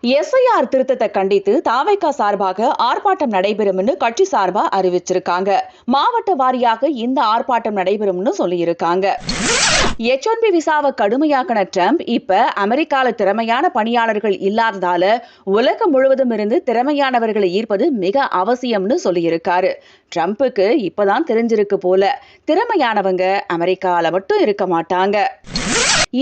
SIR திருத்தத்தை கண்டித்து தாவேகா சார்பாக ஆர்ப்பாட்டம் நடைபெறும்னு கட்சி சார்பா அறிவிச்சிருக்காங்க. மாவட்ட வாரியாக இந்த ஆர்ப்பாட்டம் நடைபெறும்னு சொல்லியிருக்காங்க. H1B விசாவை கடுமையாக்கின ட்ரம்ப் இப்ப அமெரிக்கால திறமையான பணியாளர்கள் இல்லாததால உலகம் முழுவதும் இருந்து திறமையானவர்களை ஈர்ப்பது மிக அவசியம்னு சொல்லியிருக்காரு. ட்ரம்புக்கு இப்பதான் தெரிஞ்சிருக்கு போல, திறமையானவங்க அமெரிக்கால மட்டும் இருக்க மாட்டாங்க.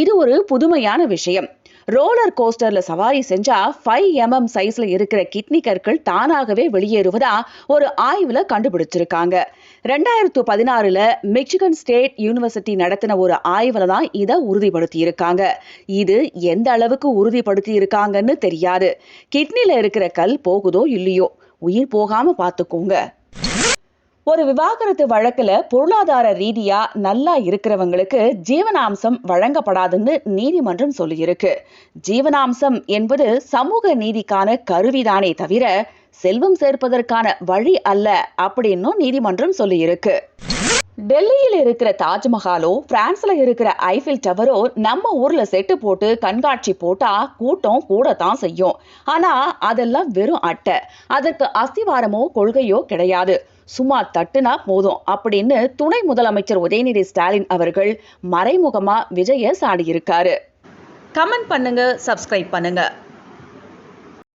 இது ஒரு புதுமையான விஷயம். ரோலர் கோஸ்டர்ல சவாரி செஞ்சா 5 mm சைஸ்ல இருக்கிற கிட்னி கற்கள் தானாகவே வெளியேறுவதா ஒரு ஆய்வுல கண்டுபிடிச்சிருக்காங்க. 2016ல மிச்சிகன் ஸ்டேட் யூனிவர்சிட்டி நடத்தின ஒரு ஆய்வுல தான் இதை உறுதிப்படுத்தி இருக்காங்க. இது எந்த அளவுக்கு உறுதிப்படுத்தி இருக்காங்கன்னு தெரியாது. கிட்னில இருக்கிற கல் போகுதோ இல்லையோ, உயிர் போகாம பாத்துக்கோங்க. ஒரு விவாகரத்து வழக்குல பொருளாதார ரீதியா நல்லா இருக்கிறவங்களுக்கு ஜீவனாம்சம் வழங்கப்படாதுன்னு நீதிமன்றம் சொல்லியிருக்கு. ஜீவனாம்சம் என்பது சமூக நீதிக்கான கருவிதானே தவிர செல்வம் சேர்ப்பதற்கான வழி அல்ல அப்படின்னு நீதிமன்றம் சொல்லியிருக்கு. டெல்லியில் இருக்கிற தாஜ்மஹாலோ பிரான்ஸ்ல இருக்கிற ஐஃபில் டவரோ நம்ம ஊர்ல செட்டு போட்டு கண்காட்சி போட்டா கூட்டம் கூடத்தான் செய்யும். ஆனா அதெல்லாம் வெறும் அட்டை. அதற்கு அஸ்திவாரமோ கொள்கையோ கிடையாது. சும்மா தட்டுனா போதும் அப்படின்னு துணை முதலமைச்சர் உதயநிதி ஸ்டாலின் அவர்கள் மறைமுகமா விஜய சாடியிருக்காரு. கமெண்ட் பண்ணுங்க, சப்ஸ்கிரைப் பண்ணுங்க.